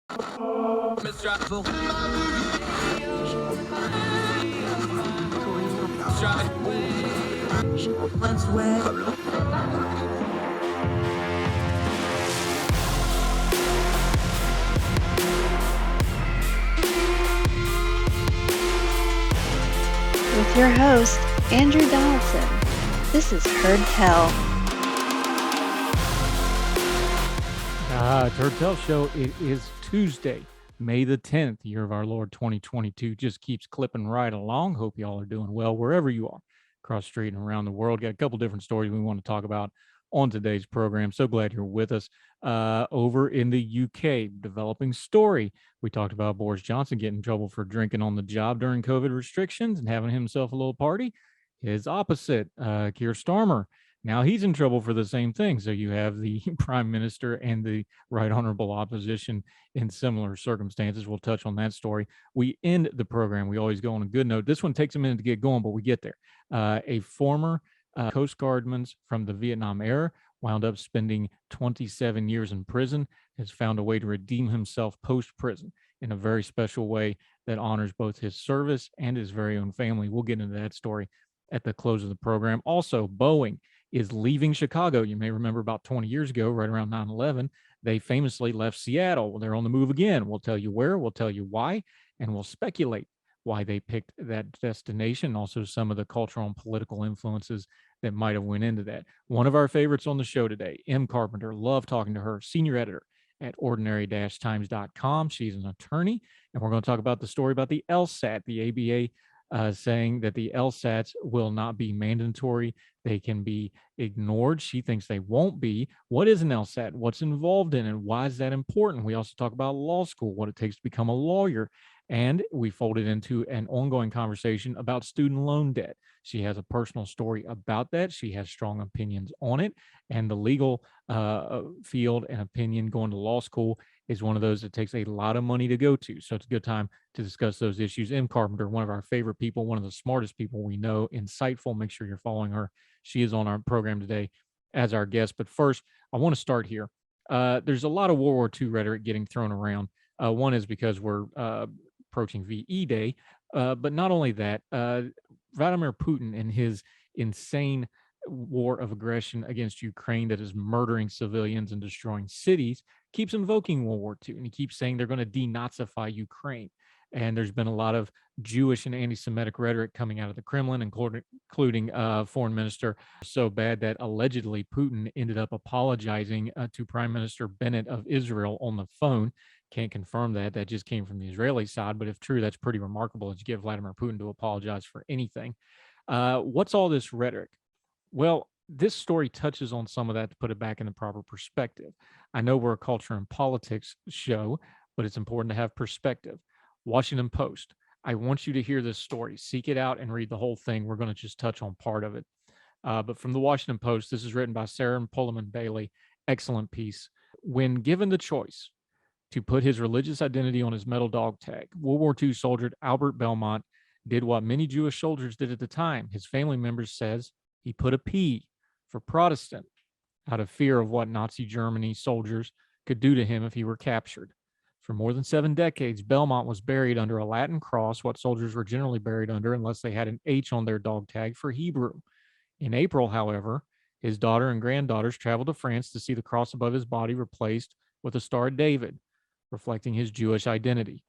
With your host, Andrew Donaldson. This is Heard Tell. It's Heard Tell Show. It is Tuesday, May the 10th, year of our Lord 2022. Just keeps clipping right along. Hope y'all are doing well wherever you are, across the street and around the world. Got a couple different stories we want to talk about on today's program. So glad you're with us. Over in the UK, developing story. We talked about Boris Johnson getting in trouble for drinking on the job during COVID restrictions and having himself a little party. His opposite, Keir Starmer. Now he's in trouble for the same thing. So you have the prime minister and the right honorable opposition in similar circumstances. We'll touch on that story. We end the program. We always go on a good note. This one takes a minute to get going, but we get there. A former Coast Guardman from the Vietnam era wound up spending 27 years in prison, has found a way to redeem himself post-prison in a very special way that honors both his service and his very own family. We'll get into that story at the close of the program. Also, Boeing is leaving Chicago. You may remember about 20 years ago, right around 9/11, they famously left Seattle. Well, they're on the move again. We'll tell you where, we'll tell you why, and we'll speculate why they picked that destination, also some of the cultural and political influences that might have went into that. One of our favorites on the show today, Em Carpenter. Love talking to her, senior editor at ordinary-times.com. She's an attorney, and we're going to talk about the story about the LSAT, the ABA saying that the LSATs will not be mandatory. They can be ignored. She thinks they won't be. What is an LSAT? What's involved in it? Why is that important? We also talk about law school, what it takes to become a lawyer. And we folded into an ongoing conversation about student loan debt. She has a personal story about that. She has strong opinions on it. And the legal field and opinion going to law school is one of those that takes a lot of money to go to. So it's a good time to discuss those issues. Em Carpenter, one of our favorite people, one of the smartest people we know, insightful. Make sure you're following her. She is on our program today as our guest. But first, I want to start here. There's a lot of World War II rhetoric getting thrown around. One is because we're approaching VE Day, but not only that, Vladimir Putin and his insane war of aggression against Ukraine that is murdering civilians and destroying cities keeps invoking World War II, and he keeps saying they're going to denazify Ukraine. And there's been a lot of Jewish and anti-Semitic rhetoric coming out of the Kremlin, including Foreign Minister, so bad that allegedly Putin ended up apologizing to Prime Minister Bennett of Israel on the phone. Can't confirm that. That just came from the Israeli side. But if true, that's pretty remarkable that you get Vladimir Putin to apologize for anything. What's all this rhetoric? Well, this story touches on some of that to put it back in the proper perspective. I know we're a culture and politics show, but it's important to have perspective. Washington Post. I want you to hear this story. Seek it out and read the whole thing. We're going to just touch on part of it. But from the Washington Post, this is written by Sarah Pullman Bailey. Excellent piece. When given the choice to put his religious identity on his metal dog tag, World War II soldier Albert Belmont did what many Jewish soldiers did at the time. His family members says he put a P for Protestant out of fear of what Nazi Germany soldiers could do to him if he were captured. For more than 7 decades, Belmont was buried under a Latin cross, what soldiers were generally buried under unless they had an H on their dog tag for Hebrew. In April, however, his daughter and granddaughters traveled to France to see the cross above his body replaced with a Star of David, reflecting his Jewish identity.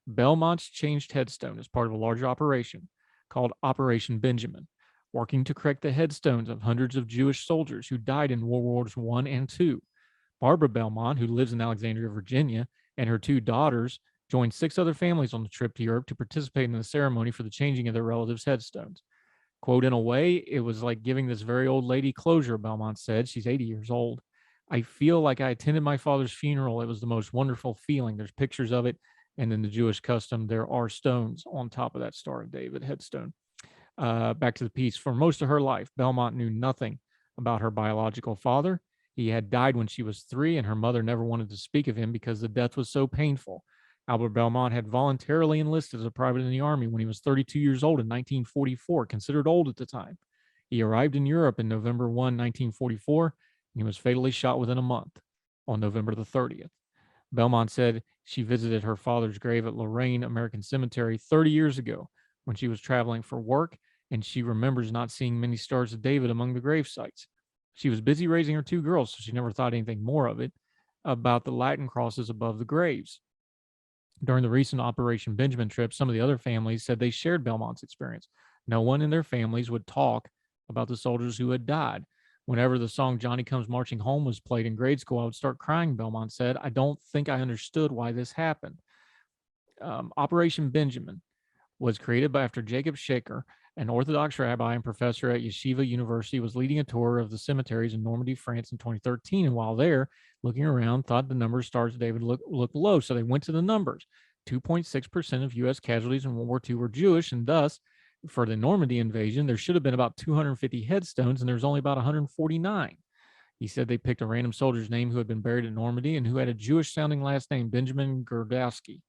Belmont's changed headstone is part of a larger operation called Operation Benjamin, working to correct the headstones of hundreds of Jewish soldiers who died in World Wars I and II. Barbara Belmont, who lives in Alexandria, Virginia, and her 2 daughters joined 6 other families on the trip to Europe to participate in the ceremony for the changing of their relatives' headstones. Quote, in a way, it was like giving this very old lady closure, Belmont said. She's 80 years old. I feel like I attended my father's funeral. It was the most wonderful feeling. There's pictures of it. And in the Jewish custom, there are stones on top of that Star of David headstone. Back to the piece. For most of her life, Belmont knew nothing about her biological father. He had died when she was 3, and her mother never wanted to speak of him because the death was so painful. Albert Belmont had voluntarily enlisted as a private in the Army when he was 32 years old in 1944, considered old at the time. He arrived in Europe in November 1, 1944, and he was fatally shot within a month on November the 30th. Belmont said she visited her father's grave at Lorraine American Cemetery 30 years ago when she was traveling for work, and she remembers not seeing many Stars of David among the grave sites. She was busy raising her 2 girls, so she never thought anything more of it about the Latin crosses above the graves. During the recent Operation Benjamin trip, some of the other families said they shared Belmont's experience. No one in their families would talk about the soldiers who had died. Whenever the song Johnny Comes Marching Home was played in grade school, I would start crying, Belmont said. I don't think I understood why this happened. Operation Benjamin was created by after Jacob Shaker, an Orthodox rabbi and professor at Yeshiva University, was leading a tour of the cemeteries in Normandy, France in 2013. And while there, looking around, thought the numbers Stars of David looked low. So they went to the numbers. 2.6% of U.S. casualties in World War II were Jewish, and thus, for the Normandy invasion, there should have been about 250 headstones, and there's only about 149. He said they picked a random soldier's name who had been buried in Normandy and who had a Jewish-sounding last name, Benjamin Gurdowski.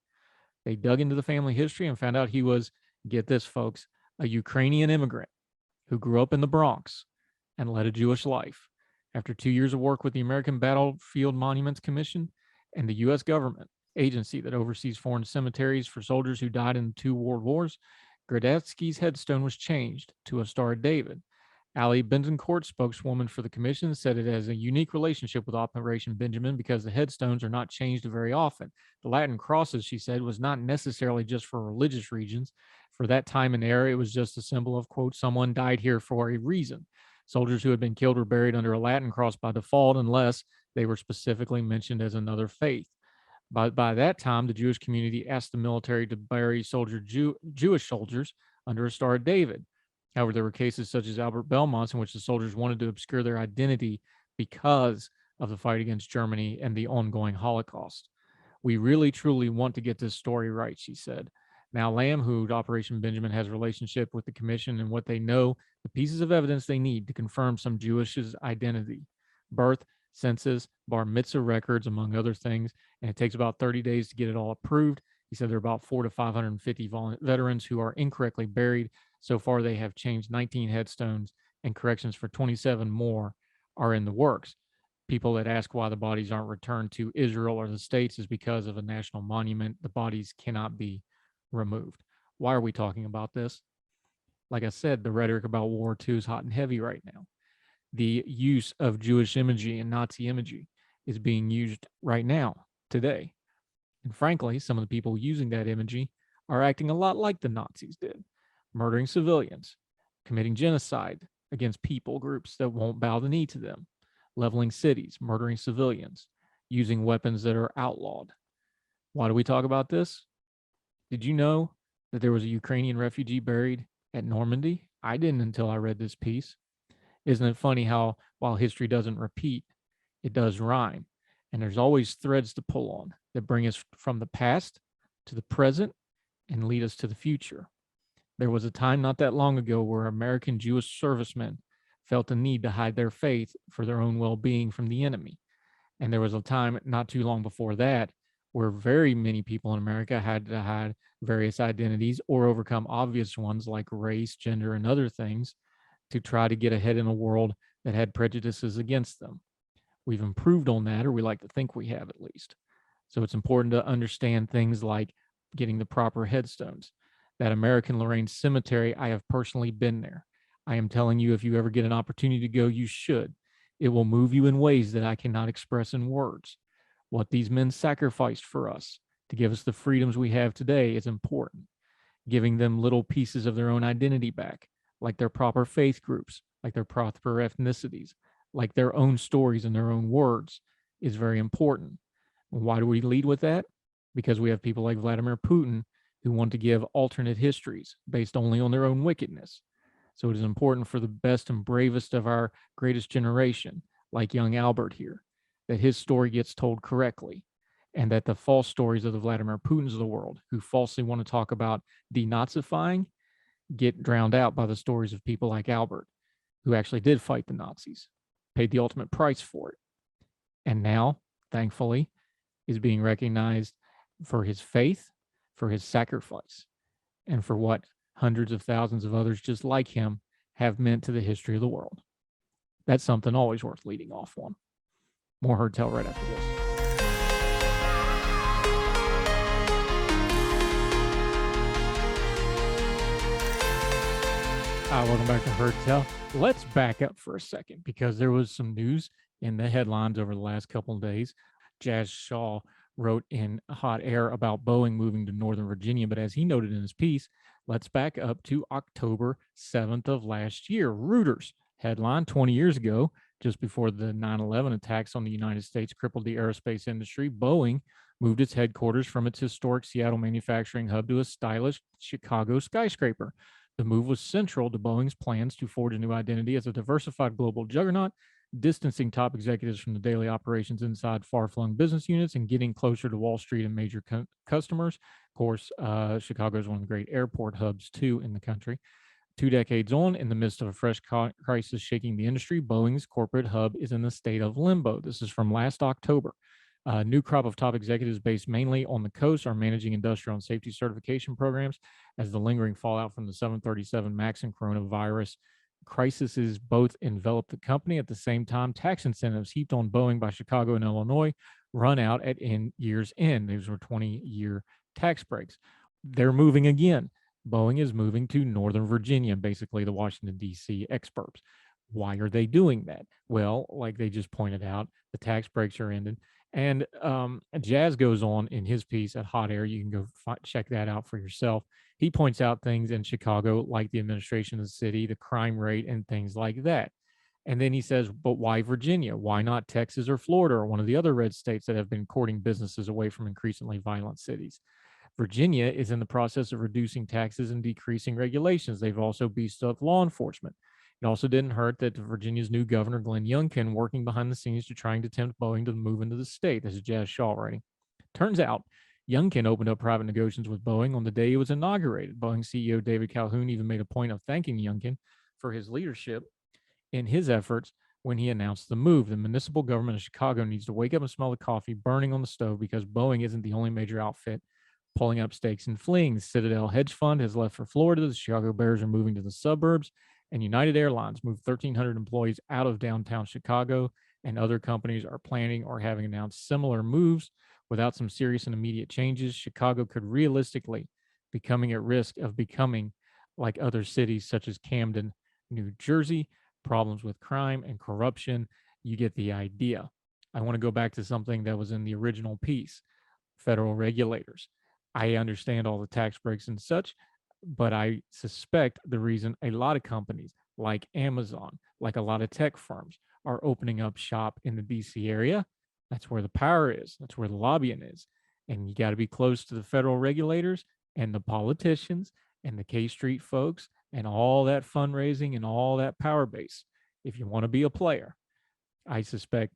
They dug into the family history and found out he was, get this, folks, a Ukrainian immigrant who grew up in the Bronx and led a Jewish life. After 2 years of work with the American Battlefield Monuments Commission and the U.S. government agency that oversees foreign cemeteries for soldiers who died in the 2 world wars, Gradetsky's headstone was changed to a Star of David. Ali Bentoncourt, spokeswoman for the commission, said it has a unique relationship with Operation Benjamin because the headstones are not changed very often. The Latin crosses, she said, was not necessarily just for religious reasons. For that time and era, it was just a symbol of, quote, someone died here for a reason. Soldiers who had been killed were buried under a Latin cross by default unless they were specifically mentioned as another faith. By that time, the Jewish community asked the military to bury Jewish soldiers under a Star of David. However, there were cases such as Albert Belmont's in which the soldiers wanted to obscure their identity because of the fight against Germany and the ongoing Holocaust. We really, truly want to get this story right, she said. Now, Lamb, who Operation Benjamin has a relationship with the commission and what they know, the pieces of evidence they need to confirm some Jewish's identity, birth, census, bar mitzvah records, among other things, and it takes about 30 days to get it all approved. He said there are about 400 to 550 veterans who are incorrectly buried. So far, they have changed 19 headstones, and corrections for 27 more are in the works. People that ask why the bodies aren't returned to Israel or the States is because of a national monument. The bodies cannot be removed. Why are we talking about this? Like I said, the rhetoric about World War II is hot and heavy right now. The use of Jewish imagery and Nazi imagery is being used right now, today. And frankly, some of the people using that imagery are acting a lot like the Nazis did, murdering civilians, committing genocide against people groups that won't bow the knee to them, leveling cities, murdering civilians, using weapons that are outlawed. Why do we talk about this? Did you know that there was a Ukrainian refugee buried at Normandy? I didn't until I read this piece. Isn't it funny how, while history doesn't repeat, it does rhyme? And there's always threads to pull on that bring us from the past to the present and lead us to the future. There was a time not that long ago where American Jewish servicemen felt the need to hide their faith for their own well-being from the enemy. And there was a time not too long before that where very many people in America had to hide various identities or overcome obvious ones like race, gender, and other things to try to get ahead in a world that had prejudices against them. We've improved on that, or we like to think we have at least. So it's important to understand things like getting the proper headstones. That American Lorraine Cemetery, I have personally been there. I am telling you, if you ever get an opportunity to go, you should. It will move you in ways that I cannot express in words. What these men sacrificed for us to give us the freedoms we have today is important. Giving them little pieces of their own identity back, like their proper faith groups, like their proper ethnicities, like their own stories and their own words, is very important. Why do we lead with that? Because we have people like Vladimir Putin who want to give alternate histories based only on their own wickedness. So it is important for the best and bravest of our greatest generation, like young Albert here, that his story gets told correctly, and that the false stories of the Vladimir Putins of the world, who falsely want to talk about denazifying, get drowned out by the stories of people like Albert, who actually did fight the Nazis, paid the ultimate price for it, and now, thankfully, is being recognized for his faith, for his sacrifice, and for what hundreds of thousands of others just like him have meant to the history of the world. That's something always worth leading off on. More Heard Tell right after this. Welcome back to Heard Tell. Let's back up for a second because there was some news in the headlines over the last couple of days. Jazz Shaw wrote in Hot Air about Boeing moving to Northern Virginia, but as he noted in his piece, let's back up to October 7th of last year. Reuters headline 20 years ago, just before the 9/11 attacks on the United States crippled the aerospace industry, Boeing moved its headquarters from its historic Seattle manufacturing hub to a stylish Chicago skyscraper. The move was central to Boeing's plans to forge a new identity as a diversified global juggernaut, distancing top executives from the daily operations inside far-flung business units and getting closer to Wall Street and major customers. Of course, Chicago is one of the great airport hubs, too, in the country. 2 decades on, in the midst of a fresh crisis shaking the industry, Boeing's corporate hub is in a state of limbo. This is from last October. A new crop of top executives based mainly on the coast are managing industrial and safety certification programs as the lingering fallout from the 737 MAX and coronavirus crises both envelop the company. At the same time, tax incentives heaped on Boeing by Chicago and Illinois run out at year's end. These were 20-year tax breaks. They're moving again. Boeing is moving to Northern Virginia, basically the Washington, D.C. experts. Why are they doing that? Well, like they just pointed out, the tax breaks are ended. And Jazz goes on in his piece at Hot Air. You can go check that out for yourself. He points out things in Chicago, like the administration of the city, the crime rate, and things like that. And then he says, but why Virginia? Why not Texas or Florida or one of the other red states that have been courting businesses away from increasingly violent cities? Virginia is in the process of reducing taxes and decreasing regulations. They've also beefed up law enforcement. It also didn't hurt that Virginia's new governor, Glenn Youngkin, working behind the scenes to trying to tempt Boeing to move into the state. This is Jazz Shaw writing. Turns out, Youngkin opened up private negotiations with Boeing on the day it was inaugurated. Boeing CEO David Calhoun even made a point of thanking Youngkin for his leadership in his efforts when he announced the move. The municipal government of Chicago needs to wake up and smell the coffee burning on the stove because Boeing isn't the only major outfit pulling up stakes and fleeing. The Citadel hedge fund has left for Florida. The Chicago Bears are moving to the suburbs. And United Airlines moved 1,300 employees out of downtown Chicago. And other companies are planning or having announced similar moves. Without some serious and immediate changes, Chicago could realistically be coming at risk of becoming like other cities such as Camden, New Jersey. Problems with crime and corruption. You get the idea. I want to go back to something that was in the original piece. Federal regulators. I understand all the tax breaks and such, but I suspect the reason a lot of companies like Amazon, like a lot of tech firms, are opening up shop in the DC area, that's where the power is, that's where the lobbying is. And you got to be close to the federal regulators and the politicians and the K Street folks and all that fundraising and all that power base. If you want to be a player, I suspect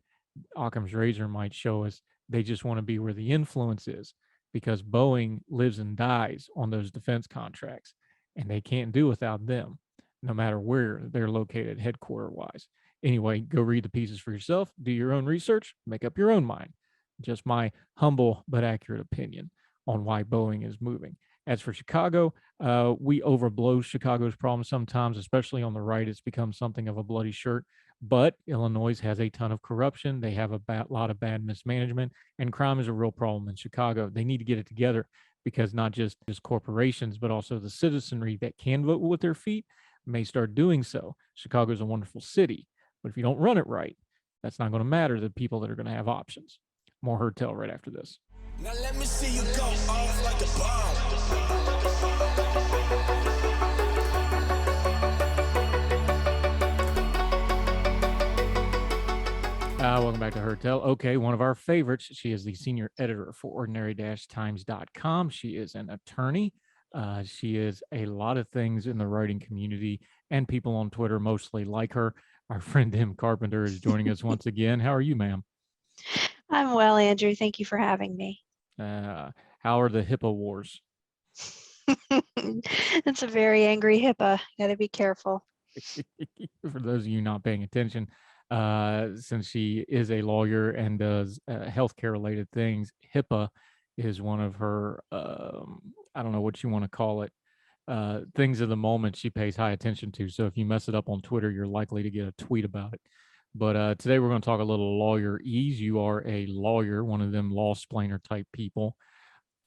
Occam's razor might show us they just want to be where the influence is because Boeing lives and dies on those defense contracts and they can't do without them, no matter where they're located headquarter wise. Anyway, go read the pieces for yourself, do your own research, make up your own mind. Just my humble but accurate opinion on why Boeing is moving. As for Chicago, we overblow Chicago's problems sometimes, especially on the right. It's become something of a bloody shirt. But Illinois has a ton of corruption. They have a lot of bad mismanagement, and crime is a real problem in Chicago. They need to get it together because not just corporations, but also the citizenry that can vote with their feet may start doing so. Chicago is a wonderful city, but if you don't run it right, that's not going to matter to the people that are going to have options. More Heard Tell right after this. Now let me see you go off like a bomb. Welcome back to Heard Tell. Okay, one of our favorites. She is the senior editor for ordinary-times.com. She is an attorney. She is a lot of things in the writing community, and people on Twitter mostly like her. Our friend Em Carpenter is joining us once again. How are you, ma'am? I'm well, Andrew. Thank you for having me. How are the HIPAA wars? It's a very angry HIPAA. Got to be careful. For those of you not paying attention, since she is a lawyer and does healthcare related things, HIPAA is one of her, I don't know what you want to call it, things of the moment she pays high attention to. So if you mess it up on Twitter, you're likely to get a tweet about it. But today we're going to talk a little lawyer ease. You are a lawyer, one of them law splainer type people.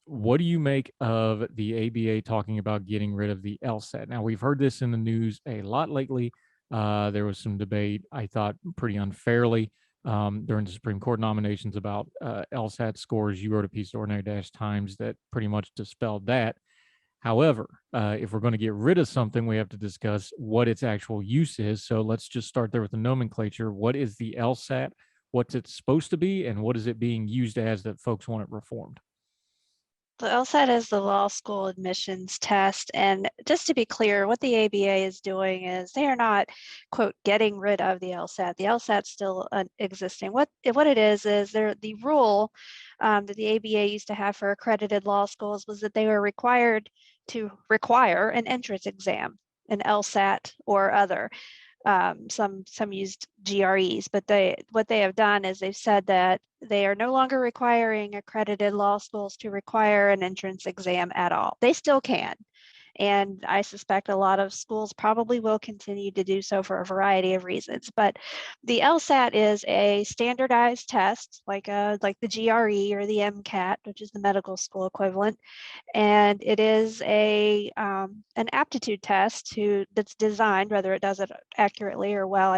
What do you make of the ABA talking about getting rid of the LSAT? Now, we've heard this in the news a lot lately. There was some debate, I thought, pretty unfairly during the Supreme Court nominations about LSAT scores. You wrote a piece at Ordinary Times that pretty much dispelled that. However, if we're going to get rid of something, we have to discuss what its actual use is. So let's just start there with the nomenclature. What is the LSAT? What's it supposed to be? And what is it being used as that folks want it reformed? The LSAT is the law school admissions test. And just to be clear, what the ABA is doing is they are not, quote, getting rid of the LSAT. The LSAT's still existing. What it is the rule that the ABA used to have for accredited law schools was that they were required to require an entrance exam, an LSAT or other. Some used GREs, but what they have done is they've said that they are no longer requiring accredited law schools to require an entrance exam at all. They still can. And I suspect a lot of schools probably will continue to do so for a variety of reasons. But the LSAT is a standardized test, like the GRE or the MCAT, which is the medical school equivalent, and it is an aptitude test that's designed, whether it does it accurately or well,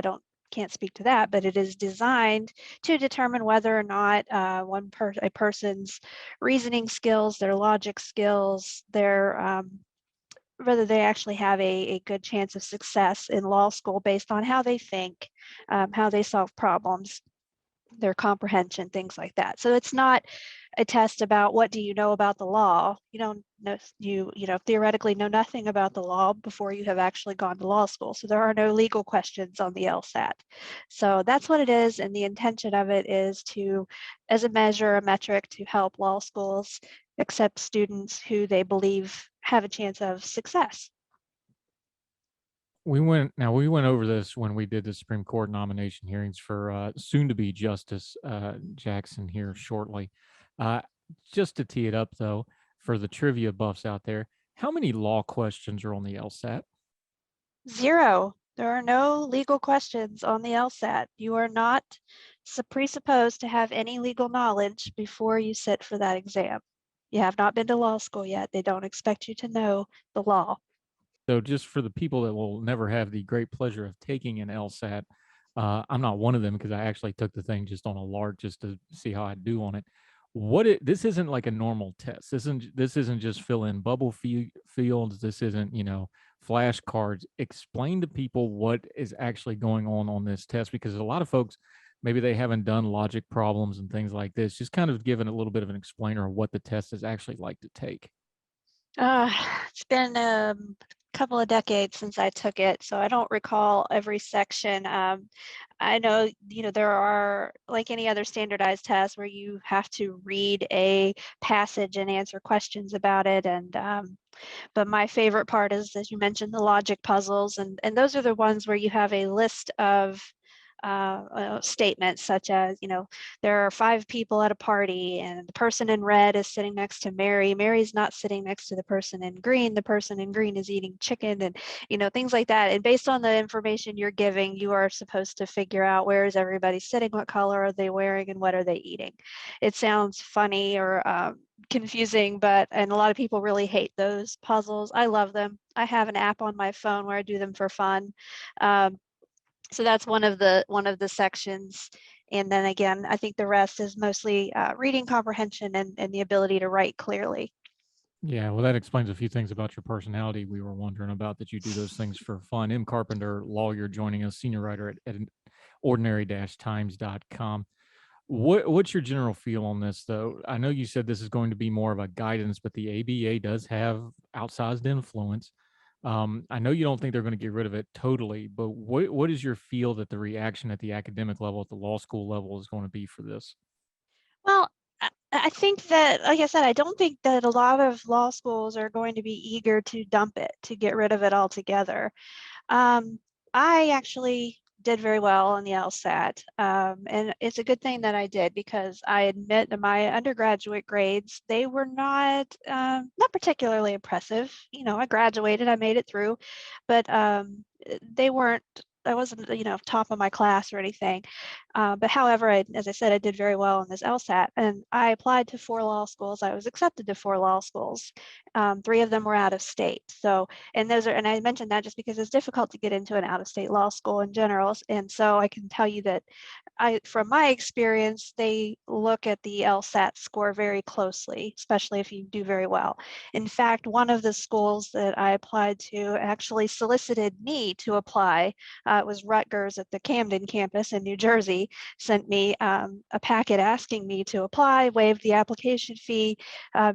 can't speak to that, but it is designed to determine whether or not a person's reasoning skills, their logic skills, whether they actually have a good chance of success in law school based on how they think, how they solve problems, their comprehension, things like that. So it's not a test about what do you know about the law. You don't know, you theoretically know nothing about the law before you have actually gone to law school. So there are no legal questions on the LSAT. So that's what it is, and the intention of it is as a metric to help law schools accept students who they believe have a chance of success. We went over this when we did the Supreme Court nomination hearings for soon to be Justice Jackson here shortly. Uh, just to tee it up though, for the trivia buffs out there, how many law questions are on the LSAT? 0. There are no legal questions on the LSAT. You are not presupposed to have any legal knowledge before you sit for that exam. You have not been to law school yet. They don't expect you to know the law. So just for the people that will never have the great pleasure of taking an LSAT, I'm not one of them because I actually took the thing just on a lark just to see how I do on it. This isn't like a normal test. This isn't just fill in bubble fields. This isn't flashcards. Explain to people what is actually going on this test, because a lot of folks, maybe they haven't done logic problems and things like this. Just kind of giving a little bit of an explainer of what the test is actually like to take. It's been a couple of decades since I took it, so I don't recall every section. I know, there are, like any other standardized test, where you have to read a passage and answer questions about it. But my favorite part is, as you mentioned, the logic puzzles, and those are the ones where you have a list of statements such as, there are 5 people at a party and the person in red is sitting next to Mary. Mary's not sitting next to the person in green. The person in green is eating chicken, and, things like that. And based on the information you're giving, you are supposed to figure out where is everybody sitting, what color are they wearing, and what are they eating. It sounds funny or confusing, and a lot of people really hate those puzzles. I love them. I have an app on my phone where I do them for fun. So that's one of the sections. And then again, I think the rest is mostly reading comprehension and the ability to write clearly. Yeah, well, that explains a few things about your personality. We were wondering about that you do those things for fun. Em Carpenter, lawyer, joining us, senior writer at ordinary-times.com. What's your general feel on this, though? I know you said this is going to be more of a guidance, but the ABA does have outsized influence. I know you don't think they're going to get rid of it totally, but what is your feel that the reaction at the academic level, at the law school level, is going to be for this? Well, I think that, like I said, I don't think that a lot of law schools are going to be eager to dump it, to get rid of it altogether. I actually did very well on the LSAT, and it's a good thing that I did, because I admit that my undergraduate grades, they were not particularly impressive. I graduated, I made it through, but they weren't top of my class or anything. But however, as I said, I did very well in this LSAT, and I applied to 4 law schools. I was accepted to 4 law schools. 3 of them were out of state. So, and I mentioned that just because it's difficult to get into an out-of-state law school in general. And so I can tell you that from my experience, they look at the LSAT score very closely, especially if you do very well. In fact, one of the schools that I applied to actually solicited me to apply. It was Rutgers at the Camden campus in New Jersey, sent me a packet asking me to apply, waived the application fee,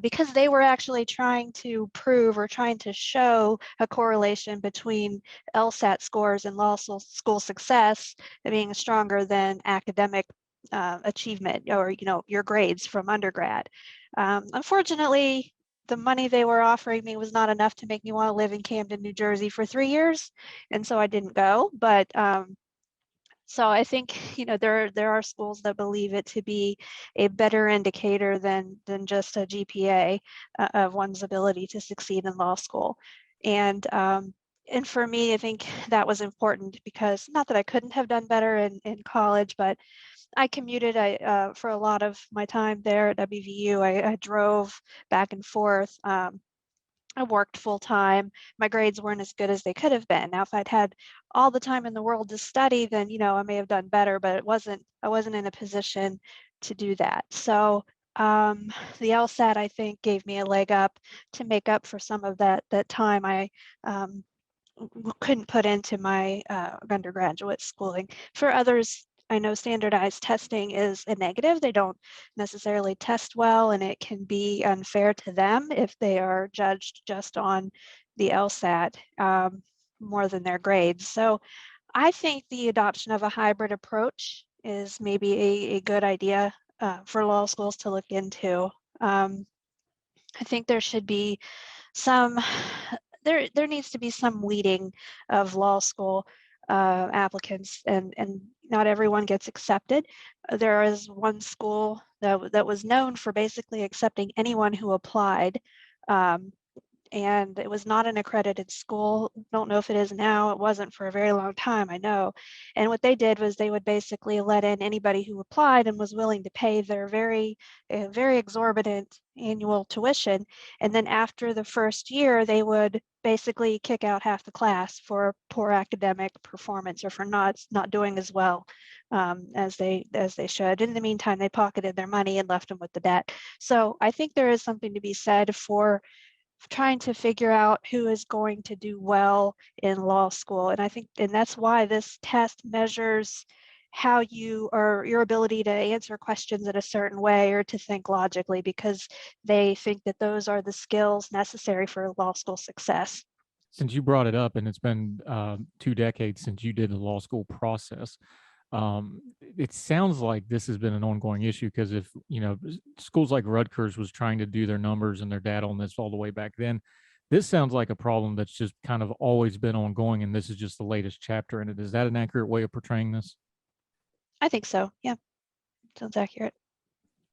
because they were actually trying to prove or trying to show a correlation between LSAT scores and law school success being stronger than academic achievement, or your grades from undergrad. Unfortunately, the money they were offering me was not enough to make me want to live in Camden, New Jersey for 3 years, and so I didn't go. But so I think there are schools that believe it to be a better indicator than just a GPA of one's ability to succeed in law school. And for me, I think that was important because, not that I couldn't have done better in college, but I commuted for a lot of my time there at WVU. I drove back and forth. I worked full time. My grades weren't as good as they could have been. Now, if I'd had all the time in the world to study, then I may have done better, but I wasn't in a position to do that. So the LSAT, I think, gave me a leg up to make up for some of that time I couldn't put into my undergraduate schooling. For others, I know standardized testing is a negative. They don't necessarily test well, and it can be unfair to them if they are judged just on the LSAT more than their grades. So I think the adoption of a hybrid approach is maybe a good idea for law schools to look into. I think there should be some there needs to be some weeding of law school applicants, and not everyone gets accepted. There is one school that was known for basically accepting anyone who applied. And it was not an accredited school. Don't know if it is now. It wasn't for a very long time, I know. And what they did was they would basically let in anybody who applied and was willing to pay their very exorbitant annual tuition. And then after the first year, they would basically kick out half the class for poor academic performance or for not doing as well as they should. In the meantime, they pocketed their money and left them with the debt. So I think there is something to be said for trying to figure out who is going to do well in law school. And I think, and that's why this test measures how your ability to answer questions in a certain way or to think logically, because they think that those are the skills necessary for law school success. Since you brought it up, and it's been 2 decades since you did the law school process, it sounds like this has been an ongoing issue, because if schools like Rutgers was trying to do their numbers and their data on this all the way back then, this sounds like a problem that's just kind of always been ongoing, and this is just the latest chapter in it. Is that an accurate way of portraying this? I think so. Yeah, sounds accurate.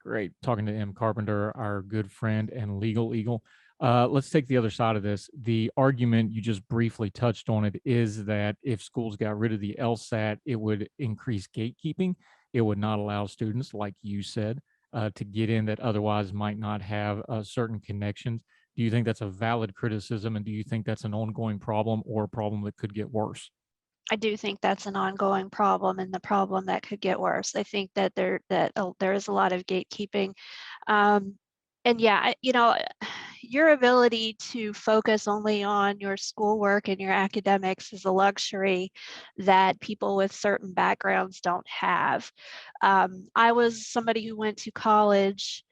Great. Talking to Em Carpenter, our good friend and legal eagle. Let's take the other side of this. The argument, you just briefly touched on it, is that if schools got rid of the LSAT, it would increase gatekeeping. It would not allow students, like you said, to get in that otherwise might not have certain connections. Do you think that's a valid criticism, and do you think that's an ongoing problem, or a problem that could get worse? I do think that's an ongoing problem, and the problem that could get worse. I think that there is a lot of gatekeeping. And yeah, your ability to focus only on your schoolwork and your academics is a luxury that people with certain backgrounds don't have. I was somebody who went to college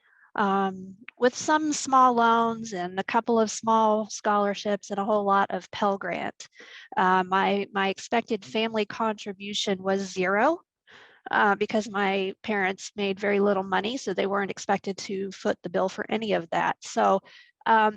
with some small loans and a couple of small scholarships and a whole lot of Pell Grant. My expected family contribution was 0. Because my parents made very little money, so they weren't expected to foot the bill for any of that. So, I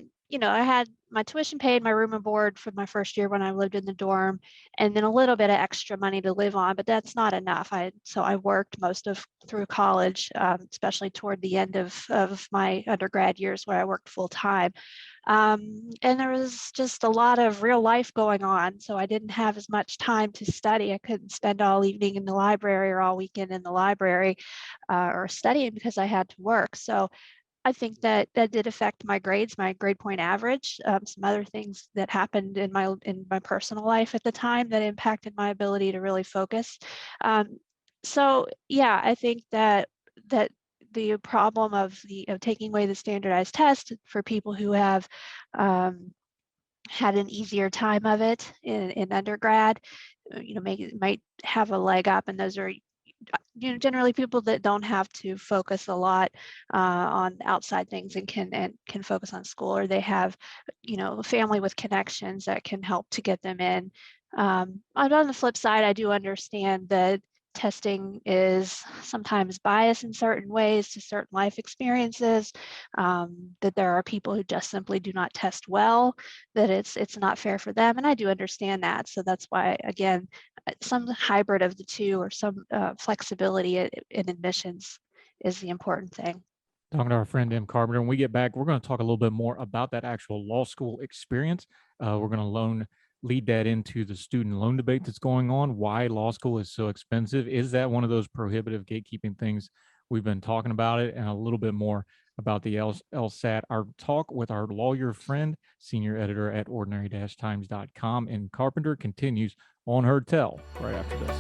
had my tuition paid, my room and board for my first year when I lived in the dorm, and then a little bit of extra money to live on, but that's not enough. So I worked most of through college, especially toward the end of my undergrad years where I worked full time. And there was just a lot of real life going on. So I didn't have as much time to study. I couldn't spend all evening in the library or all weekend in the library or studying because I had to work. So I think that did affect my grades, my grade point average, some other things that happened in my personal life at the time that impacted my ability to really focus. So yeah, I think that the problem of taking away the standardized test for people who have had an easier time of it in undergrad, might have a leg up, and those are generally people that don't have to focus a lot on outside things and can focus on school, or they have a family with connections that can help to get them in. On the flip side, I do understand that testing is sometimes biased in certain ways to certain life experiences, that there are people who just simply do not test well, that it's not fair for them, and I do understand that. So that's why, again, some hybrid of the two, or some flexibility in admissions is the important thing. Talking to our friend Em Carpenter. When we get back, we're going to talk a little bit more about that actual law school experience. We're going to lead that into the student loan debate that's going on. Why law school is so expensive? Is that one of those prohibitive gatekeeping things we've been talking about it? And a little bit more about the LSAT. Our talk with our lawyer friend, senior editor at ordinary-times.com, Em Carpenter, continues on her tell right after this.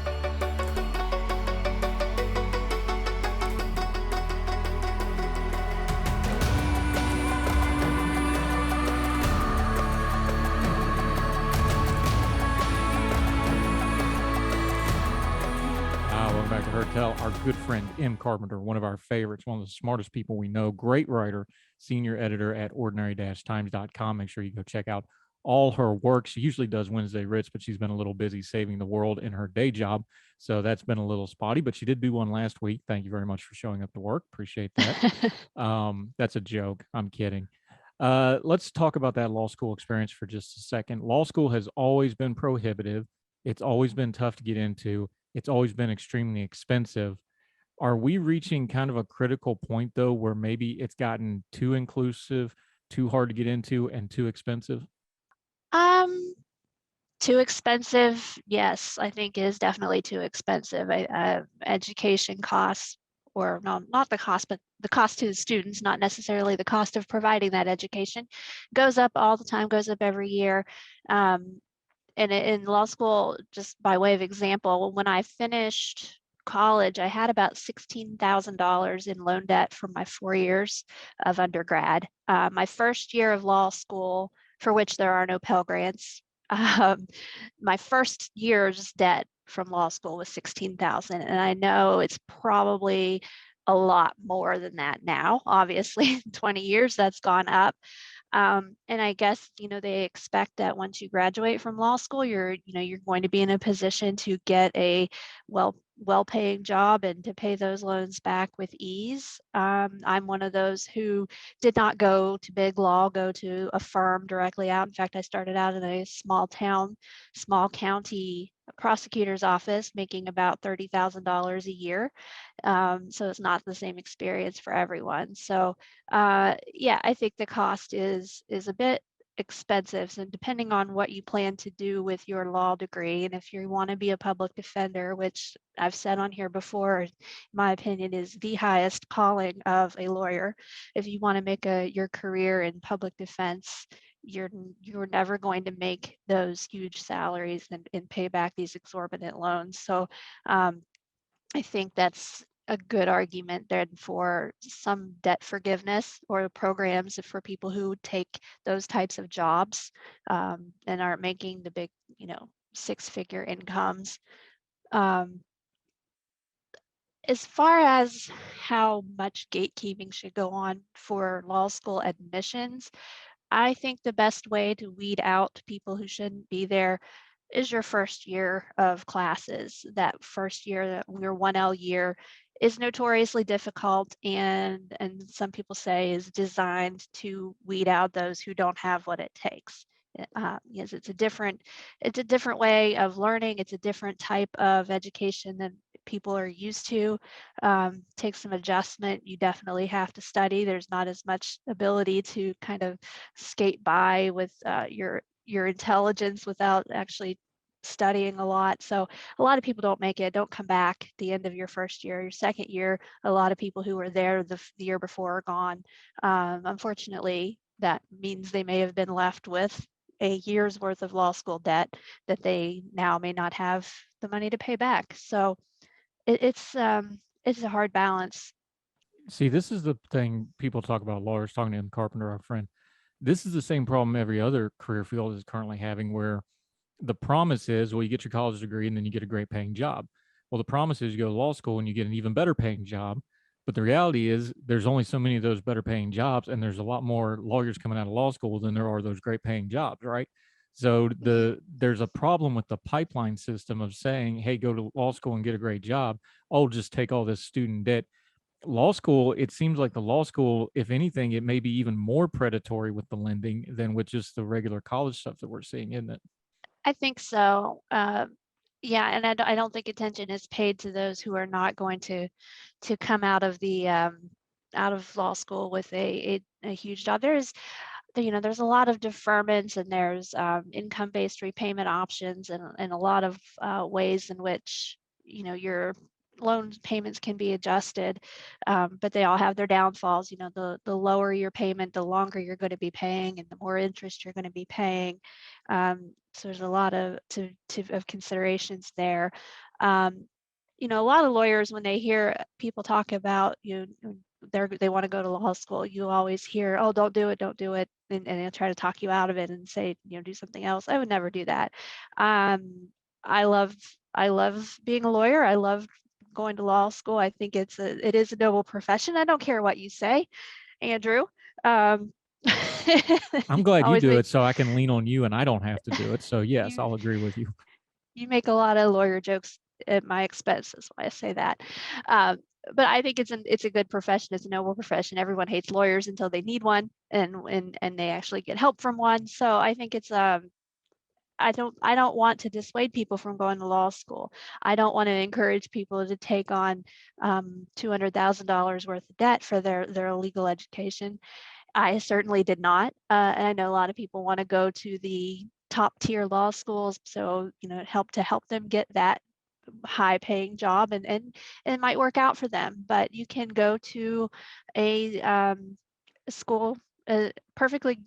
Welcome back to Her Tell. Our good friend Em Carpenter, one of our favorites, one of the smartest people we know, great writer, senior editor at ordinary-times.com. Make sure you go check out all her work. She usually does Wednesday Writs, but she's been a little busy saving the world in her day job, so that's been a little spotty, but she did do one last week. Thank you very much for showing up to work. Appreciate that. That's a joke. I'm kidding. Let's talk about that law school experience for just a second. Law school has always been prohibitive. It's always been tough to get into. It's always been extremely expensive. Are we reaching kind of a critical point, though, where maybe it's gotten too inclusive, too hard to get into, and too expensive? Too expensive, yes, I think is definitely too expensive. Education costs, or no, not the cost, but the cost to the students, not necessarily the cost of providing that education, goes up all the time, goes up every year. And in law school, just by way of example, when I finished college, I had about $16,000 in loan debt from my 4 years of undergrad. My first year of law school, for which there are no Pell Grants, my first year's debt from law school was $16,000, and I know it's probably a lot more than that now. Obviously, in 20 years, that's gone up. And I guess, they expect that once you graduate from law school, you're going to be in a position to get a well-paying job and to pay those loans back with ease. I'm one of those who did not go to big law, go to a firm directly out. In fact, I started out in a small county prosecutor's office, making about $30,000 a year. So it's not the same experience for everyone. So yeah, I think the cost is a bit expensive. So depending on what you plan to do with your law degree, and if you want to be a public defender, which I've said on here before, in my opinion, is the highest calling of a lawyer. If you want to make your career in public defense, you're never going to make those huge salaries and pay back these exorbitant loans. So I think that's a good argument then for some debt forgiveness or programs for people who take those types of jobs and aren't making the big, six-figure incomes. As far as how much gatekeeping should go on for law school admissions, I think the best way to weed out people who shouldn't be there is your first year of classes. That first year, that your 1L year, is notoriously difficult, and some people say is designed to weed out those who don't have what it takes. Yes, it's a different way of learning. It's a different type of education than people are used to. Takes some adjustment. You definitely have to study. There's not as much ability to kind of skate by with your intelligence without actually studying a lot. So a lot of people don't make it, don't come back at the end of your first year, your second year. A lot of people who were there the year before are gone. Unfortunately, that means they may have been left with a year's worth of law school debt that they now may not have the money to pay back. So it's a hard balance. See, this is the thing people talk about, lawyers, talking to Em Carpenter, our friend. This is the same problem every other career field is currently having, where the promise is, well, you get your college degree and then you get a great paying job. Well, the promise is you go to law school and you get an even better paying job. But the reality is there's only so many of those better paying jobs, and there's a lot more lawyers coming out of law school than there are those great paying jobs, right? So there's a problem with the pipeline system of saying, hey, go to law school and get a great job. Oh, just take all this student debt. Law school, it seems like the law school, if anything, it may be even more predatory with the lending than with just the regular college stuff that we're seeing, isn't it? I think so. Yeah, and I don't think attention is paid to those who are not going to come out of the out of law school with a huge job. There's a lot of deferments, and there's income-based repayment options, and a lot of ways in which your loan payments can be adjusted, but they all have their downfalls. The lower your payment, the longer you're going to be paying, and the more interest you're going to be paying. So there's a lot of considerations there. A lot of lawyers, when they hear people talk about they want to go to law school, you always hear, oh, don't do it, and they'll try to talk you out of it and say, do something else. I would never do that. I love being a lawyer. I love going to law school. I think it is a noble profession. I don't care what you say, Andrew. um, I'm glad you always do make it so I can lean on you and I don't have to do it. So yes, you I'll agree with you. you make a lot of lawyer jokes at my expense. That's why I say that. Um, but I think it's a good profession. It's a noble profession. Everyone hates lawyers until they need one, and they actually get help from one. So I think it's I don't want to dissuade people from going to law school. I don't want to encourage people to take on $200,000 worth of debt for their legal education. I certainly did not. And I know a lot of people want to go to the top tier law schools. So, help them get that high paying job, and it might work out for them. But you can go to a school, a perfectly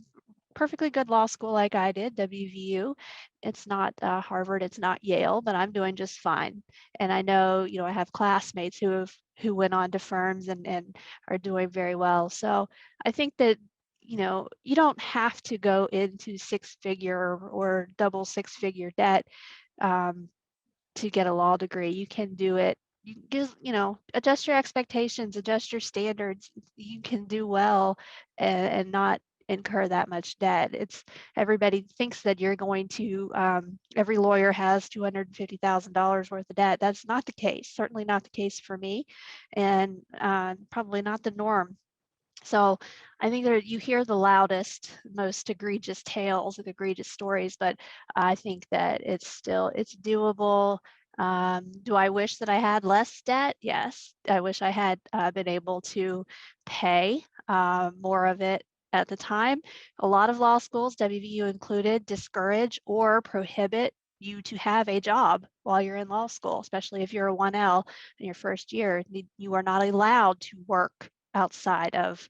good law school like I did, WVU. It's not Harvard, it's not Yale, but I'm doing just fine. And I know, I have classmates who went on to firms and are doing very well. So I think that, you don't have to go into six-figure or double six-figure debt to get a law degree. You can do it. You just, adjust your expectations, adjust your standards. You can do well and not incur that much debt. Everybody thinks that you're going to, every lawyer has $250,000 worth of debt. That's not the case, certainly not the case for me, and probably not the norm. So I think that you hear the loudest, most egregious tales and egregious stories, but I think that it's doable. Do I wish that I had less debt? Yes. I wish I had been able to pay more of it at the time. A lot of law schools, WVU included, discourage or prohibit you to have a job while you're in law school, especially if you're a 1L in your first year. You are not allowed to work outside of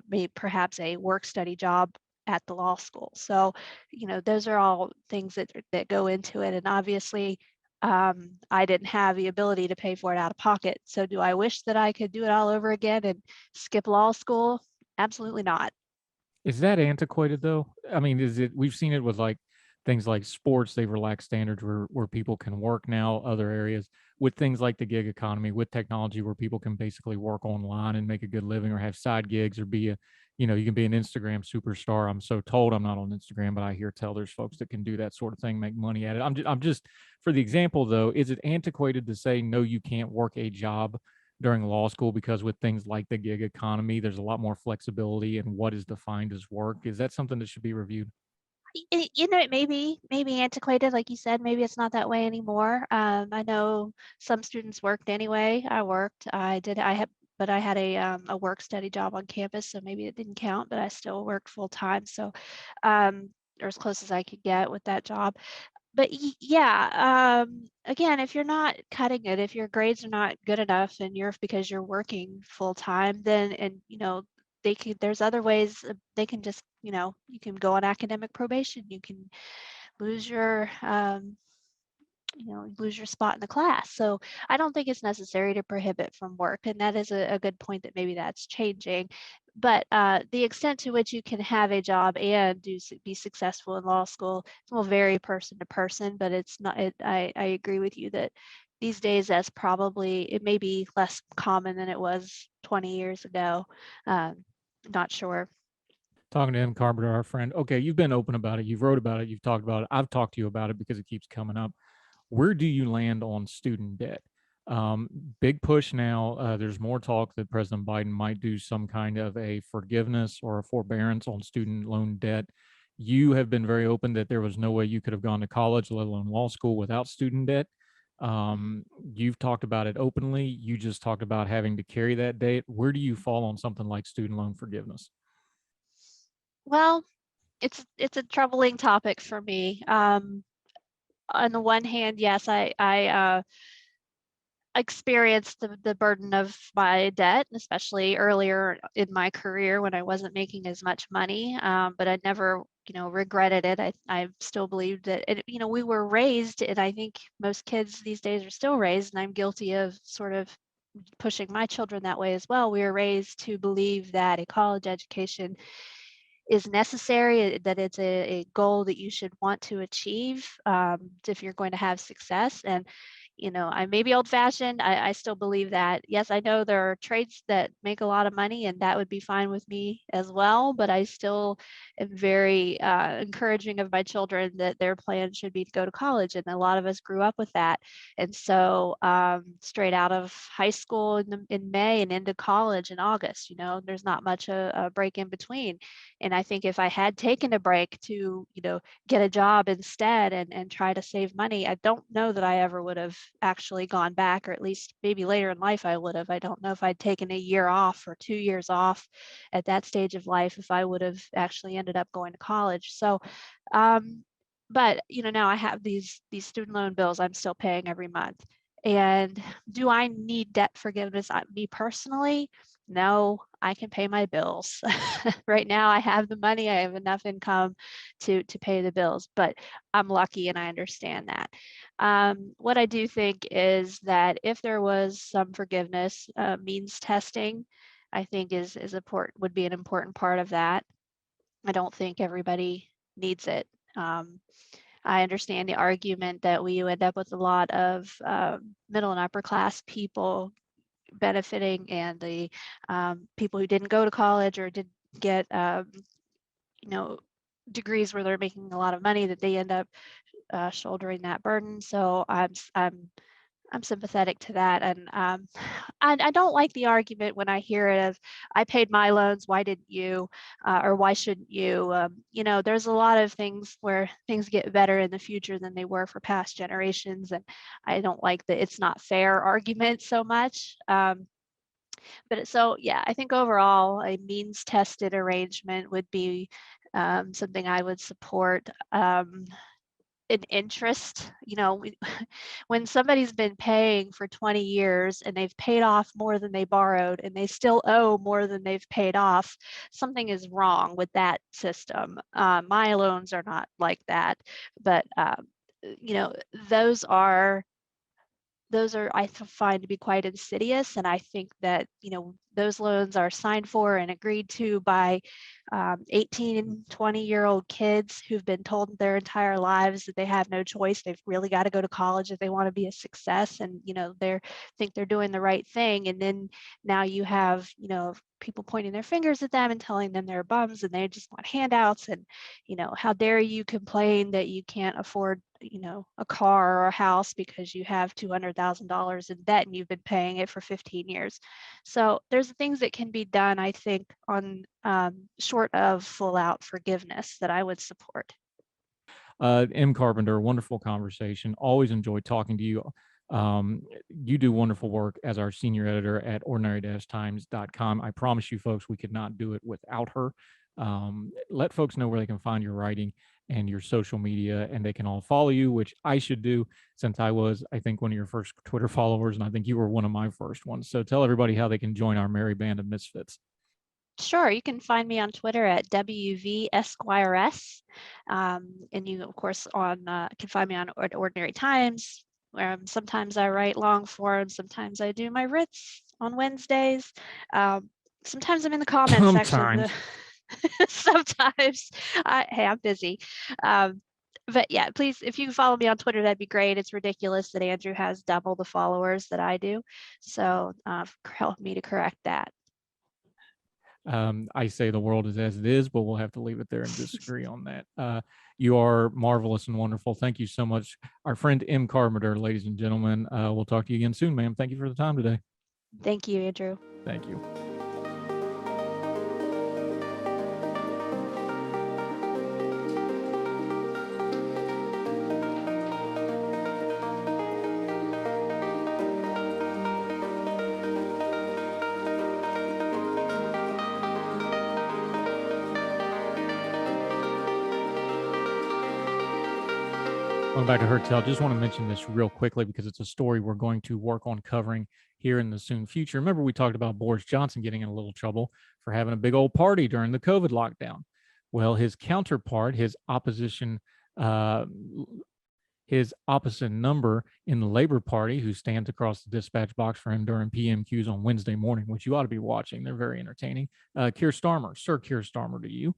maybe perhaps a work study job at the law school. So, those are all things that go into it. And obviously, I didn't have the ability to pay for it out of pocket. So do I wish that I could do it all over again and skip law school? Absolutely not. Is that antiquated though? I mean, we've seen it with like things like sports, they've relaxed standards where people can work now, other areas with things like the gig economy, with technology where people can basically work online and make a good living or have side gigs or you can be an Instagram superstar. I'm so told. I'm not on Instagram, but I hear tell there's folks that can do that sort of thing, make money at it. I'm just for the example though, is it antiquated to say no, you can't work a job during law school, because with things like the gig economy, there's a lot more flexibility in what is defined as work? Is that something that should be reviewed? You know, it may be antiquated, like you said. Maybe it's not that way anymore. I know some students worked anyway. I worked. But I had a work study job on campus, so maybe it didn't count. But I still worked full time, so or as close as I could get with that job. But yeah, again, if you're not cutting it, if your grades are not good enough, and because you're working full time, then there's other ways they can just you can go on academic probation. You can lose your lose your spot in the class. So I don't think it's necessary to prohibit from work, and that is a good point that maybe that's changing. But the extent to which you can have a job and be successful in law school will vary person to person. But it's not. I agree with you that these days it may be less common than it was 20 years ago. Not sure. Talking to Em Carpenter, our friend. Okay, you've been open about it. You've wrote about it. You've talked about it. I've talked to you about it because it keeps coming up. Where do you land on student debt? Big push now. There's more talk that President Biden might do some kind of a forgiveness or a forbearance on student loan debt. You have been very open that there was no way you could have gone to college, let alone law school, without student debt. You've talked about it openly. You just talked about having to carry that debt. Where do you fall on something like student loan forgiveness? Well, it's a troubling topic for me. On the one hand, yes, I experienced the burden of my debt, especially earlier in my career when I wasn't making as much money. But I never, regretted it. I still believed that we were raised, and I think most kids these days are still raised, and I'm guilty of sort of pushing my children that way as well. We were raised to believe that a college education is necessary, that it's a goal that you should want to achieve if you're going to have success. And I may be old fashioned. I still believe that. Yes, I know there are trades that make a lot of money, and that would be fine with me as well. But I still am very encouraging of my children that their plan should be to go to college. And a lot of us grew up with that. And so straight out of high school in May and into college in August, there's not much a break in between. And I think if I had taken a break to, get a job instead and try to save money, I don't know that I ever would have actually gone back, or at least maybe later in life I would have. I don't know if I'd taken a year off or 2 years off at that stage of life, if I would have actually ended up going to college. So, but now I have these student loan bills I'm still paying every month. And do I need debt forgiveness? Me personally, no, I can pay my bills. Right now I have the money, I have enough income to pay the bills, but I'm lucky and I understand that. What I do think is that if there was some forgiveness, means testing, I think is important, would be an important part of that. I don't think everybody needs it. I understand the argument that we end up with a lot of middle and upper class people benefiting, and the people who didn't go to college or didn't get degrees where they're making a lot of money, that they end up shouldering that burden. So I'm sympathetic to that. And I don't like the argument when I hear it of, I paid my loans, why didn't you? Or why shouldn't you? There's a lot of things where things get better in the future than they were for past generations. And I don't like the it's not fair argument so much. But so, yeah, I think overall a means tested arrangement would be something I would support. An interest, when somebody's been paying for 20 years and they've paid off more than they borrowed and they still owe more than they've paid off, something is wrong with that system. My loans are not like that, but you know, those are I find to be quite insidious. And I think that, those loans are signed for and agreed to by 18 and 20-year-old kids who've been told their entire lives that they have no choice. They've really got to go to college if they want to be a success. And, they think they're doing the right thing. And then now you have, people pointing their fingers at them and telling them they're bums and they just want handouts. And, how dare you complain that you can't afford a car or a house because you have $200,000 in debt and you've been paying it for 15 years. So there's things that can be done, I think, on short of full out forgiveness that I would support. M. Carpenter, wonderful conversation. Always enjoy talking to you. You do wonderful work as our senior editor at ordinary-times.com. I promise you, folks, we could not do it without her. Let folks know where they can find your writing and your social media, and they can all follow you, which I should do since I was, I think, one of your first Twitter followers, and I think you were one of my first ones. So tell everybody how they can join our merry band of misfits. Sure, you can find me on Twitter at WV Esquires. And you, of course, can find me on Ordinary Times, where sometimes I write long form, sometimes I do my writs on Wednesdays. Sometimes I'm in the comment section. Sometimes, hey, I'm busy. But yeah, please, if you follow me on Twitter, that'd be great. It's ridiculous that Andrew has double the followers that I do. So help me to correct that. I say the world is as it is, but we'll have to leave it there and disagree on that. You are marvelous and wonderful. Thank you so much. Our friend M. Carpenter, ladies and gentlemen. We'll talk to you again soon, ma'am. Thank you for the time today. Thank you, Andrew. Thank you. Going back to her tell, just want to mention this real quickly because it's a story we're going to work on covering here in the soon future. Remember, we talked about Boris Johnson getting in a little trouble for having a big old party during the COVID lockdown. Well, his counterpart, his opposite number in the Labor Party, who stands across the dispatch box for him during PMQs on Wednesday morning, which you ought to be watching. They're very entertaining. Keir Starmer, Sir Keir Starmer to you.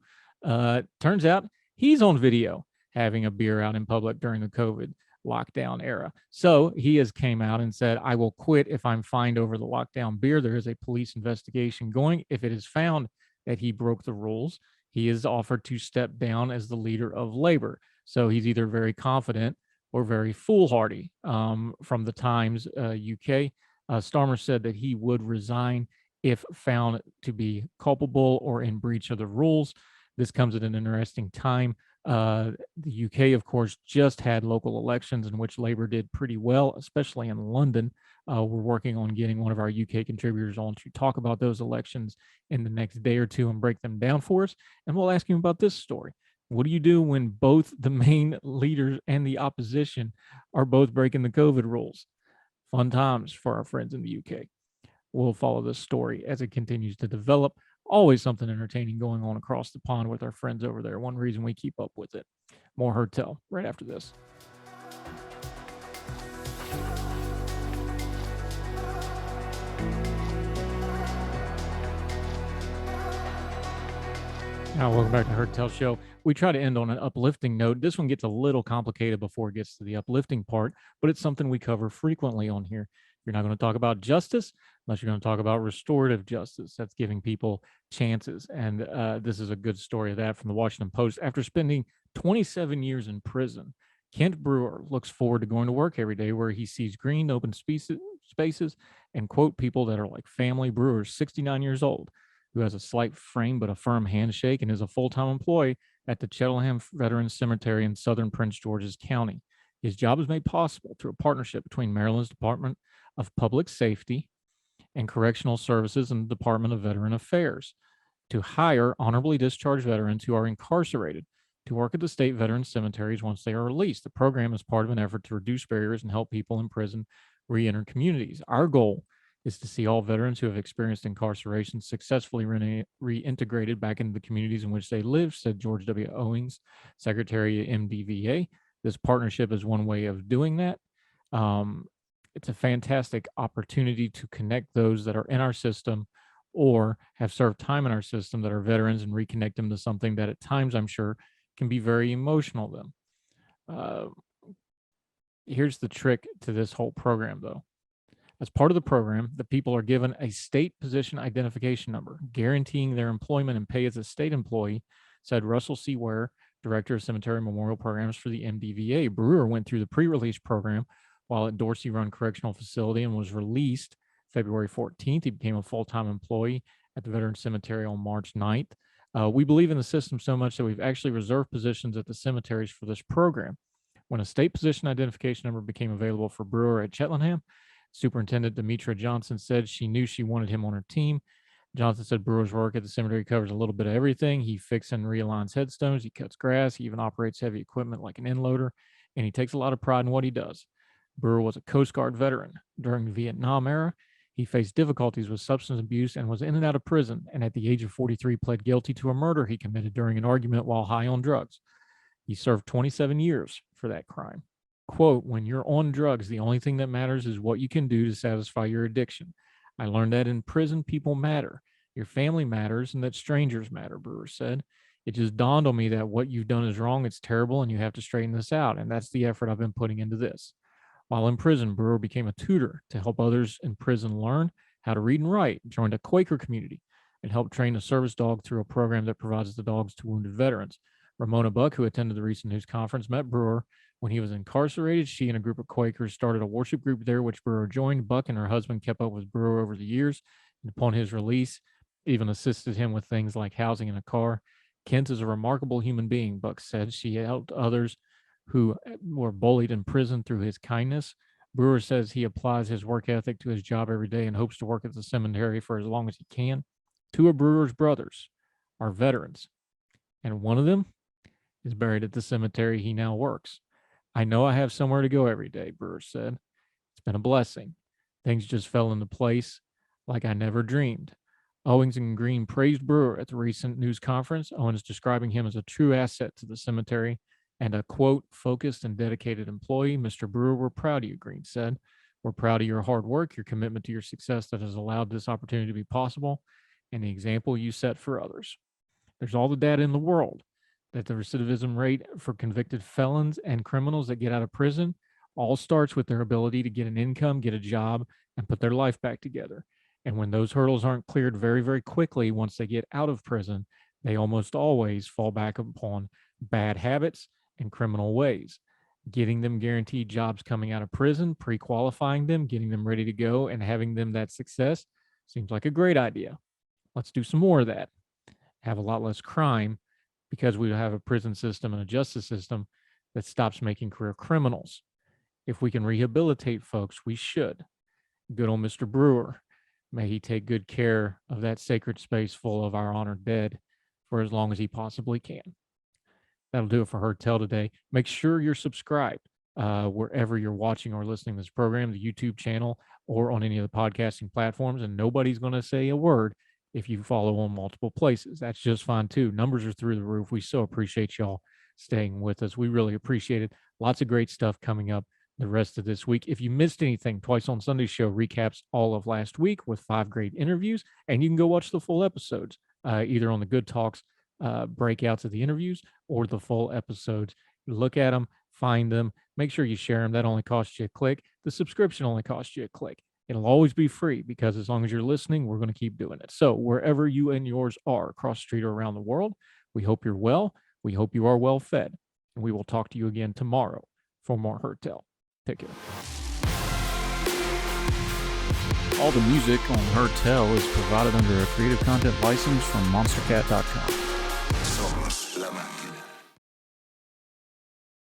Turns out he's on video having a beer out in public during the COVID lockdown era. So he has came out and said, I will quit if I'm fined over the lockdown beer. There is a police investigation going. If it is found that he broke the rules, he is offered to step down as the leader of Labor. So he's either very confident or very foolhardy. From the Times UK, Starmer said that he would resign if found to be culpable or in breach of the rules. This comes at an interesting time. The UK, of course, just had local elections in which Labour did pretty well, especially in London. We're working on getting one of our UK contributors on to talk about those elections in the next day or two and break them down for us. And we'll ask him about this story. What do you do when both the main leaders and the opposition are both breaking the COVID rules? Fun times for our friends in the UK. We'll follow this story as it continues to develop. Always something entertaining going on across the pond with our friends over there. One reason we keep up with it. More Her Tell right after this. Now, welcome back to Her Tell Show. We try to end on an uplifting note. This one gets a little complicated before it gets to the uplifting part, but it's something we cover frequently on here. You're not going to talk about justice unless you're going to talk about restorative justice. That's giving people chances. And this is a good story of that from the Washington Post. After spending 27 years in prison, Kent Brewer looks forward to going to work every day where he sees green open spaces and, quote, people that are like family. Brewer is 69 years old, who has a slight frame but a firm handshake and is a full-time employee at the Cheltenham Veterans Cemetery in southern Prince George's County. His job is made possible through a partnership between Maryland's Department of Public Safety and Correctional Services and the Department of Veteran Affairs to hire honorably discharged veterans who are incarcerated to work at the state veteran cemeteries once they are released. The program is part of an effort to reduce barriers and help people in prison re-enter communities. Our goal is to see all veterans who have experienced incarceration successfully reintegrated back into the communities in which they live, said George W. Owings, Secretary of MDVA. This partnership is one way of doing that. It's a fantastic opportunity to connect those that are in our system or have served time in our system that are veterans and reconnect them to something that at times, I'm sure, can be very emotional to them. Here's the trick to this whole program, though. As part of the program, the people are given a state position identification number, guaranteeing their employment and pay as a state employee, said Russell C. Ware, Director of Cemetery Memorial Programs for the MDVA. Brewer went through the pre-release program while at Dorsey Run Correctional Facility and was released February 14th. He became a full-time employee at the Veterans Cemetery on March 9th. We believe in the system so much that we've actually reserved positions at the cemeteries for this program. When a state position identification number became available for Brewer at Cheltenham, Superintendent Demetra Johnson said she knew she wanted him on her team. Johnson said Brewer's work at the cemetery covers a little bit of everything. He fixes and realigns headstones. He cuts grass. He even operates heavy equipment like an end loader, and he takes a lot of pride in what he does. Brewer was a Coast Guard veteran. During the Vietnam era, he faced difficulties with substance abuse and was in and out of prison, and at the age of 43 pled guilty to a murder he committed during an argument while high on drugs. He served 27 years for that crime. Quote, when you're on drugs, the only thing that matters is what you can do to satisfy your addiction. I learned that in prison, people matter. Your family matters and that strangers matter, Brewer said. It just dawned on me that what you've done is wrong. It's terrible and you have to straighten this out. And that's the effort I've been putting into this. While in prison, Brewer became a tutor to help others in prison learn how to read and write, joined a Quaker community, and helped train a service dog through a program that provides the dogs to wounded veterans. Ramona Buck, who attended the recent news conference, met Brewer when he was incarcerated. She and a group of Quakers started a worship group there, which Brewer joined. Buck and her husband kept up with Brewer over the years, and upon his release, even assisted him with things like housing and a car. Kent is a remarkable human being, Buck said. She helped others who were bullied in prison through his kindness. Brewer says he applies his work ethic to his job every day and hopes to work at the cemetery for as long as he can. Two of Brewer's brothers are veterans, and one of them is buried at the cemetery he now works. I know I have somewhere to go every day, Brewer said. It's been a blessing. Things just fell into place like I never dreamed. Owings and Green praised Brewer at the recent news conference. Owens describing him as a true asset to the cemetery and a, quote, focused and dedicated employee. Mr. Brewer, we're proud of you, Green said. We're proud of your hard work, your commitment to your success that has allowed this opportunity to be possible, and the example you set for others. There's all the data in the world that the recidivism rate for convicted felons and criminals that get out of prison all starts with their ability to get an income, get a job, and put their life back together. And when those hurdles aren't cleared very, very quickly, once they get out of prison, they almost always fall back upon bad habits and criminal ways. Getting them guaranteed jobs coming out of prison, pre-qualifying them, getting them ready to go, and having them that success seems like a great idea. Let's do some more of that. Have a lot less crime because we have a prison system and a justice system that stops making career criminals. If we can rehabilitate folks, we should. Good old Mr. Brewer. May he take good care of that sacred space full of our honored dead for as long as he possibly can. That'll do it for Heard Tell today. Make sure you're subscribed wherever you're watching or listening to this program, the YouTube channel, or on any of the podcasting platforms. And nobody's going to say a word if you follow on multiple places. That's just fine too. Numbers are through the roof. We so appreciate y'all staying with us. We really appreciate it. Lots of great stuff coming up the rest of this week. If you missed anything, Twice on Sunday show recaps all of last week with 5 great interviews, and you can go watch the full episodes either on the Good Talks breakouts of the interviews or the full episodes. Look at them, find them, make sure you share them. That only costs you a click. The subscription only costs you a click. It'll always be free because as long as you're listening, we're going to keep doing it. So wherever you and yours are across the street or around the world, we hope you're well. We hope you are well fed. And we will talk to you again tomorrow for more Heard Tell. Take care. All the music on Heard Tell is provided under a Creative Content license from monstercat.com. Somos la máquina.